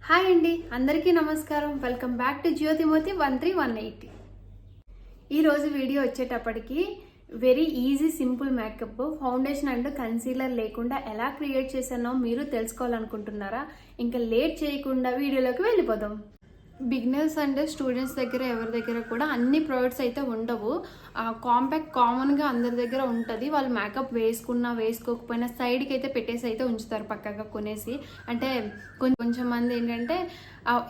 Hi అండి, అందరికీ నమస్కారం. Welcome back to Jyothimothi 13180. ఈరోజు వీడియో వచ్చేటప్పటికి very easy simple makeup foundation and concealer లేకుండా ఎలా క్రియేట్ చేశానో మీరు తెలుసుకోవాలనుకుంటున్నారా? ఇంకా లేట్ చేయకుండా వీడియోలోకి వెళ్ళిపోదాం. బిగినర్స్ అండ్ స్టూడెంట్స్ దగ్గర ఎవరి దగ్గర కూడా అన్ని ప్రోడక్ట్స్ అయితే ఉండవు. కాంపాక్ట్ కామన్గా అందరి దగ్గర ఉంటుంది. వాళ్ళు మేకప్ వేసుకున్నా వేసుకోకపోయినా సైడ్కి అయితే పెట్టేసి అయితే ఉంచుతారు పక్కగా కొనేసి. అంటే కొంచెం మంది ఏంటంటే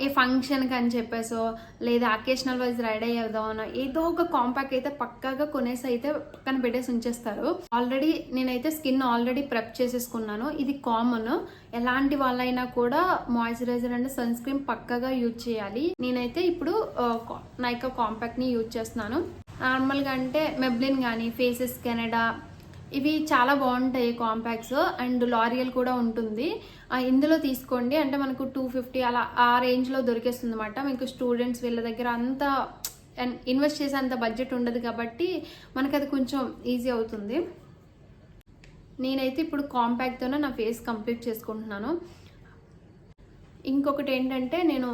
ఏ ఫంక్షన్కి అని చెప్పేసో లేదా అకేషనల్ వైజ్ రెడీ అయ్యేదామో ఏదో ఒక కాంపాక్ట్ అయితే పక్కాగా కొనేసి అయితే పక్కన పెట్టేసి ఉంచేస్తారు. ఆల్రెడీ నేనైతే స్కిన్ ఆల్రెడీ ప్రెప్ చేసేసుకున్నాను. ఇది కామన్, ఎలాంటి వాళ్ళైనా కూడా మాయిశ్చరైజర్ అండ్ సన్ స్క్రీన్ పక్కాగా యూజ్ చేయాలి. నేనైతే ఇప్పుడు నైకా కాంపాక్ట్ ని యూజ్ చేస్తున్నాను. నార్మల్గా అంటే మెబ్లిన్ కానీ ఫేసెస్ కెనడా ఇవి చాలా బాగుంటాయి కాంపాక్ట్స్. అండ్ లారియల్ కూడా ఉంటుంది. ఇందులో తీసుకోండి, అంటే మనకు 250 అలా ఆ రేంజ్లో దొరికేస్తుంది అన్నమాట. మీకు స్టూడెంట్స్ వీళ్ళ దగ్గర అంత ఇన్వెస్ట్ చేసే అంత బడ్జెట్ ఉండదు కాబట్టి మనకు అది కొంచెం ఈజీ అవుతుంది. నేనైతే ఇప్పుడు కాంపాక్ట్తోనే నా ఫేస్ కంప్లీట్ చేసుకుంటున్నాను. ఇంకొకటి ఏంటంటే నేను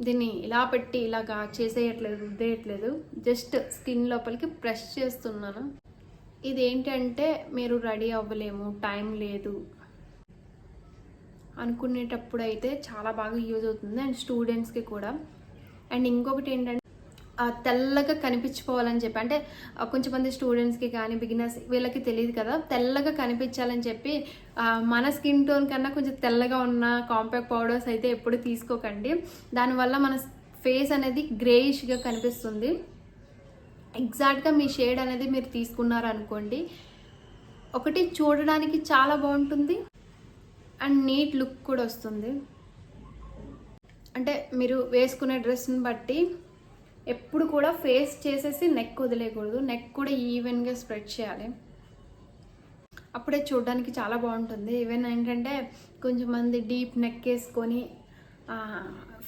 దీన్ని ఇలా పెట్టి ఇలాగా చేసేయట్లేదు, రుద్దేయట్లేదు, జస్ట్ స్కిన్ లోపలికి ప్రెస్ చేస్తున్నాను. ఇదేంటంటే మీరు రెడీ అవ్వలేము, టైం లేదు అనుకునేటప్పుడు అయితే చాలా బాగా యూజ్ అవుతుంది, అండ్ స్టూడెంట్స్కి కూడా. అండ్ ఇంకొకటి ఏంటంటే తెల్లగా కనిపించిపోవాలని చెప్పి, అంటే కొంచెం మంది స్టూడెంట్స్కి కానీ బిగినర్స్ వీళ్ళకి తెలియదు కదా, తెల్లగా కనిపించాలని చెప్పి మన స్కిన్ టోన్ కన్నా కొంచెం తెల్లగా ఉన్న కాంపాక్ట్ పౌడర్స్ అయితే ఎప్పుడు తీసుకోకండి. దానివల్ల మన ఫేస్ అనేది గ్రేయిష్గా కనిపిస్తుంది. ఎగ్జాక్ట్గా మీ షేడ్ అనేది మీరు తీసుకున్నారనుకోండి, ఒకటి చూడడానికి చాలా బాగుంటుంది అండ్ నీట్ లుక్ కూడా వస్తుంది. అంటే మీరు వేసుకునే డ్రెస్ని బట్టి ఎప్పుడు కూడా ఫేస్ చేసేసి నెక్ వదిలేయకూడదు, నెక్ కూడా ఈవెన్గా స్ప్రెడ్ చేయాలి, అప్పుడే చూడడానికి చాలా బాగుంటుంది. ఈవెన్ ఏంటంటే కొంచెం మంది డీప్ నెక్ వేసుకొని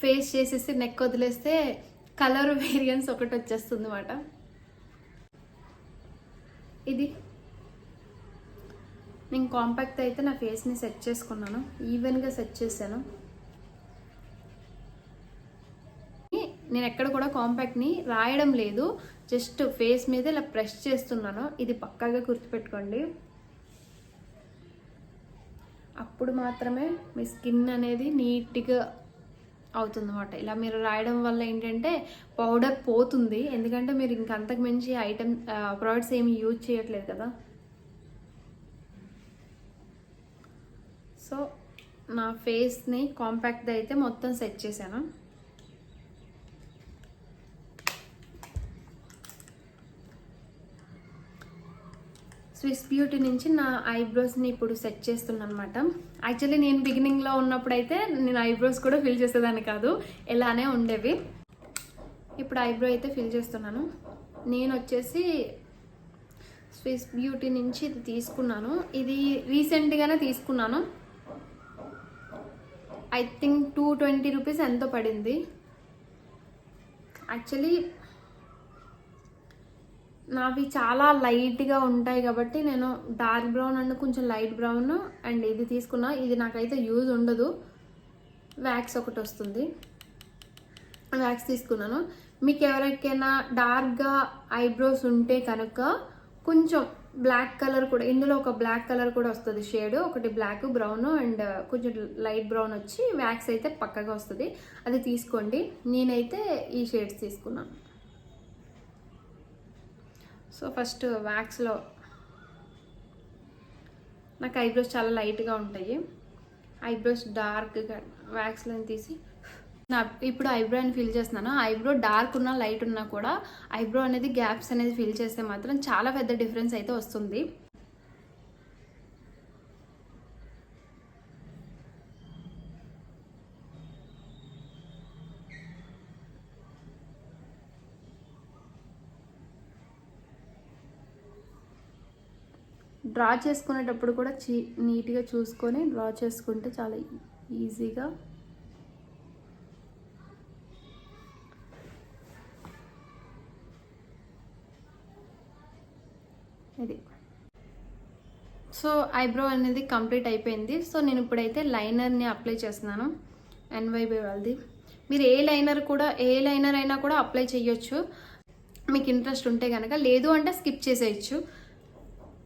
ఫేస్ చేసేసి నెక్ వదిలేస్తే కలర్ వేరియన్స్ ఒకటి వచ్చేస్తుంది అన్నమాట. ఇది నేను కాంపాక్ట్ అయితే నా ఫేస్ని సెట్ చేసుకున్నాను, ఈవెన్గా సెట్ చేశాను. నేను ఎక్కడ కూడా కాంపాక్ట్ని రాయడం లేదు, జస్ట్ ఫేస్ మీద ఇలా ప్రెస్ చేస్తున్నాను. ఇది పక్కాగా గుర్తుపెట్టుకోండి, అప్పుడు మాత్రమే మీ స్కిన్ అనేది నీట్గా అవుతుందన్నమాట. ఇలా మీరు రాయడం వల్ల ఏంటంటే పౌడర్ పోతుంది, ఎందుకంటే మీరు ఇంకంతకు మించి ప్రోడక్ట్స్ ఏమి యూజ్ చేయట్లేదు కదా. సో నా ఫేస్ని కాంపాక్ట్ అయితే మొత్తం సెట్ చేశాను. స్విస్ బ్యూటీ నుంచి నా ఐబ్రోస్ని ఇప్పుడు సెట్ చేస్తున్నాను అనమాట. యాక్చువల్లీ నేను బిగినింగ్లో ఉన్నప్పుడు అయితే నేను ఐబ్రోస్ కూడా ఫిల్ చేసేదాన్ని కాదు, ఇలానే ఉండేవి. ఇప్పుడు ఐబ్రో అయితే ఫిల్ చేస్తున్నాను. నేను వచ్చేసి స్విస్ బ్యూటీ నుంచి ఇది తీసుకున్నాను. ఇది రీసెంట్గానే తీసుకున్నాను. ఐ థింక్ 220 రూపీస్ ఎంతో పడింది. యాక్చువల్లీ నావి చాలా లైట్గా ఉంటాయి కాబట్టి నేను డార్క్ బ్రౌన్ అండ్ కొంచెం లైట్ బ్రౌన్ అండ్ ఇది తీసుకున్నా. ఇది నాకైతే యూజ్ ఉండదు, వ్యాక్స్ ఒకటి వస్తుంది, వ్యాక్స్ తీసుకున్నాను. మీకు ఎవరికైనా డార్క్గా ఐబ్రోస్ ఉంటే కనుక కొంచెం బ్లాక్ కలర్ కూడా, ఇందులో ఒక బ్లాక్ కలర్ కూడా వస్తుంది షేడ్, ఒకటి బ్లాక్ బ్రౌన్ అండ్ కొంచెం లైట్ బ్రౌన్ వచ్చి వ్యాక్స్ అయితే పక్కగా వస్తుంది, అది తీసుకోండి. నేనైతే ఈ షేడ్స్ తీసుకున్నాను. సో ఫస్ట్ వ్యాక్స్లో నాకు ఐబ్రోస్ చాలా లైట్గా ఉంటాయి, ఐబ్రోస్ డార్క్గా వ్యాక్స్లో తీసి ఇప్పుడు ఐబ్రోని ఫిల్ చేస్తున్నాను. ఐబ్రో డార్క్ ఉన్నా లైట్ ఉన్నా కూడా ఐబ్రో అనేది గ్యాప్స్ అనేది ఫిల్ చేస్తే మాత్రం చాలా పెద్ద డిఫరెన్స్ అయితే వస్తుంది. డ్రా చేసుకునేటప్పుడు కూడా నీట్గా చూసుకొని డ్రా చేసుకుంటే చాలా ఈజీగా ఇది. సో ఐబ్రో అనేది కంప్లీట్ అయిపోయింది. సో నేను ఇప్పుడైతే లైనర్ని అప్లై చేస్తున్నాను. ఎన్వైబీ వాళ్ళది. మీరు ఏ లైనర్ అయినా కూడా అప్లై చేయొచ్చు మీకు ఇంట్రెస్ట్ ఉంటే కనుక. లేదు అంటే స్కిప్ చేసేయచ్చు.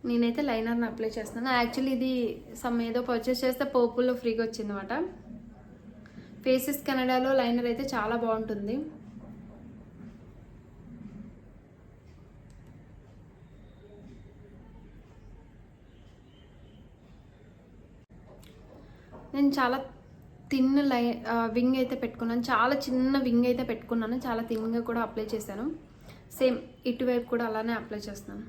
నేనైతే లైనర్ని అప్లై చేస్తున్నాను. యాక్చువల్లీ ఇది ఏదో పర్చేస్ చేస్తే పర్పుల్లో ఫ్రీగా వచ్చిందన్నమాట. ఫేసెస్ కెనడాలో లైనర్ అయితే చాలా బాగుంటుంది. నేను చాలా థిన్ వింగ్ అయితే పెట్టుకున్నాను. చాలా చిన్న వింగ్ అయితే పెట్టుకున్నాను. చాలా థిన్గా కూడా అప్లై చేశాను. సేమ్ ఇటువైపు కూడా అలానే అప్లై చేస్తున్నాను.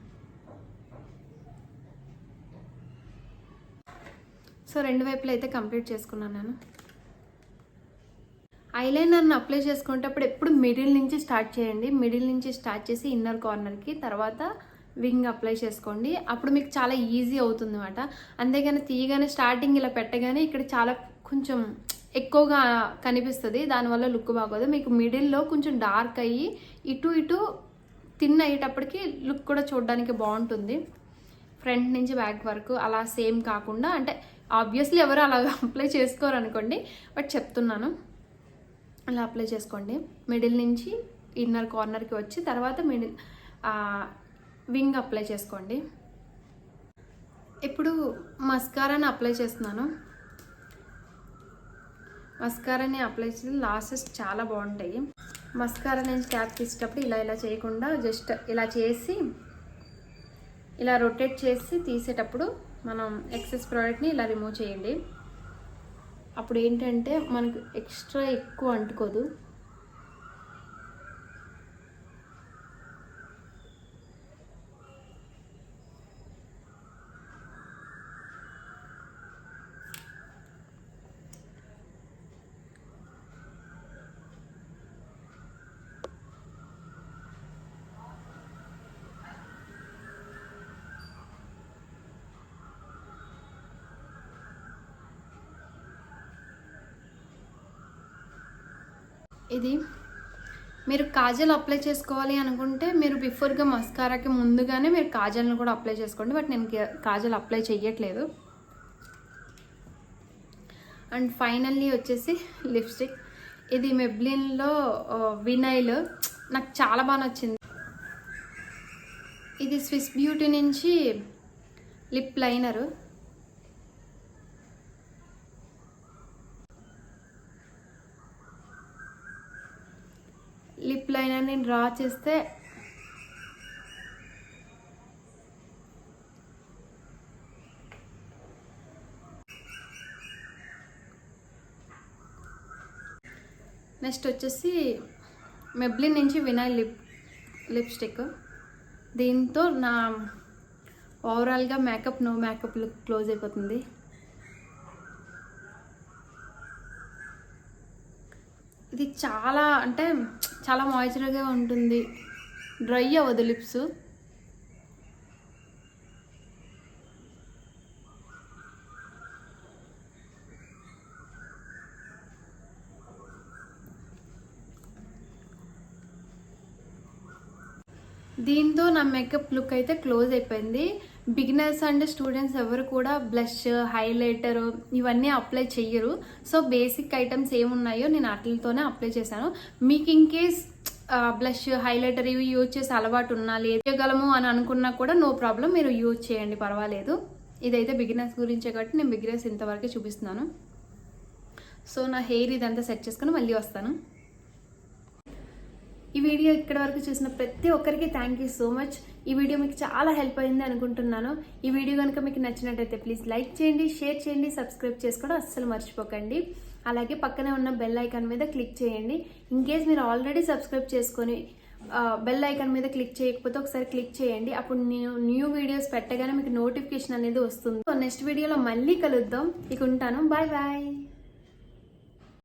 సో 2 వైపులు అయితే కంప్లీట్ చేసుకున్నాను నేను. ఐలైనర్ని అప్లై చేసుకునేటప్పుడు ఎప్పుడు మిడిల్ నుంచి స్టార్ట్ చేయండి. మిడిల్ నుంచి స్టార్ట్ చేసి ఇన్నర్ కార్నర్కి, తర్వాత వింగ్ అప్లై చేసుకోండి. అప్పుడు మీకు చాలా ఈజీ అవుతుంది అన్నమాట. అంతేగాని తీయగానే స్టార్టింగ్ ఇలా పెట్టగానే ఇక్కడ చాలా కొంచెం ఎక్కువగా కనిపిస్తుంది. దానివల్ల లుక్ బాగోదు. మీకు మిడిల్లో కొంచెం డార్క్ అయ్యి ఇటు థిన్ అయ్యేటప్పటికి లుక్ కూడా చూడడానికి బాగుంటుంది. ఫ్రంట్ నుంచి బ్యాక్ వరకు అలా సేమ్ కాకుండా, అంటే ఆబ్వియస్లీ ఎవరు అలా అప్లై చేసుకోరు అనుకోండి, బట్ చెప్తున్నాను. అలా అప్లై చేసుకోండి. మిడిల్ నుంచి ఇన్నర్ కార్నర్కి వచ్చి తర్వాత వింగ్ అప్లై చేసుకోండి. ఇప్పుడు మస్కారాని అప్లై చేస్తున్నాను. మస్కారాని అప్లై చేసి లాసెస్ చాలా బాగుంటాయి. మస్కారా నుంచి క్యాప్ తీసేటప్పుడు ఇలా చేయకుండా జస్ట్ ఇలా చేసి ఇలా రొటేట్ చేసి తీసేటప్పుడు మనం ఎక్సెస్ ప్రోడక్ట్ని ఇలా రిమూవ్ చేయండి. అప్పుడు ఏంటంటే మనకు ఎక్స్ట్రా ఎక్కువ అంటుకోదు. ఇది మీరు కాజల్ అప్లై చేసుకోవాలి అనుకుంటే మీరు బిఫోర్గా మస్కారాకి ముందుగానే మీరు కాజల్ని కూడా అప్లై చేసుకోండి. బట్ నేను కాజల్ అప్లై చెయ్యట్లేదు. అండ్ ఫైనల్లీ వచ్చేసి లిప్స్టిక్. ఇది మెబ్లిన్లో వినైల్, నాకు చాలా బాగా నచ్చింది. ఇది స్విస్ బ్యూటీ నుంచి లిప్ లైనరు. లిప్ లైనర్ని డ్రా చేస్తే నెక్స్ట్ వచ్చేసి మెబ్లిన్ నుంచి వినైల్ లిప్స్టిక్. దీంతో నా ఓవరాల్గా నో మేకప్ లుక్ క్లోజ్ అయిపోతుంది. ఇది చాలా మాయిశ్చర్గా ఉంటుంది. డ్రై అవ్వదు లిప్స్. దీంతో నా మేకప్ లుక్ అయితే క్లోజ్ అయిపోయింది. బిగినర్స్ అండ్ స్టూడెంట్స్ ఎవరు కూడా బ్లష్, హైలైటర్ ఇవన్నీ అప్లై చెయ్యరు. సో బేసిక్ ఐటమ్స్ ఏమున్నాయో నేను వాటితోనే అప్లై చేశాను. మీకు ఇన్ కేస్ బ్లష్, హైలైటర్ ఇవి యూజ్ చేసి అలవాటు ఉన్నా, లేయగలము అని అనుకున్నా కూడా నో ప్రాబ్లం, మీరు యూజ్ చేయండి, పర్వాలేదు. ఇదైతే బిగినర్స్ గురించే కాబట్టి నేను బిగినర్స్ ఇంతవరకు చూపిస్తున్నాను. సో నా హెయిర్ ఇదంతా సెట్ చేసుకుని మళ్ళీ వస్తాను. ఈ వీడియో ఇక్కడ వరకు చూసిన ప్రతి ఒక్కరికి థ్యాంక్ యూ సో మచ్. ఈ వీడియో మీకు చాలా హెల్ప్ అయింది అనుకుంటున్నాను. ఈ వీడియో కనుక మీకు నచ్చినట్టయితే ప్లీజ్ లైక్ చేయండి, షేర్ చేయండి, సబ్స్క్రైబ్ చేసుకోవడం అస్సలు మర్చిపోకండి. అలాగే పక్కనే ఉన్న బెల్ ఐకాన్ మీద క్లిక్ చేయండి. ఇన్ కేస్ మీరు ఆల్రెడీ సబ్స్క్రైబ్ చేసుకొని బెల్ ఐకాన్ మీద క్లిక్ చేయకపోతే ఒకసారి క్లిక్ చేయండి. అప్పుడు నేను న్యూ వీడియోస్ పెట్టగానే మీకు నోటిఫికేషన్ అనేది వస్తుంది. నెక్స్ట్ వీడియోలో మళ్ళీ కలుద్దాం. ఇక ఉంటాను. Bye bye.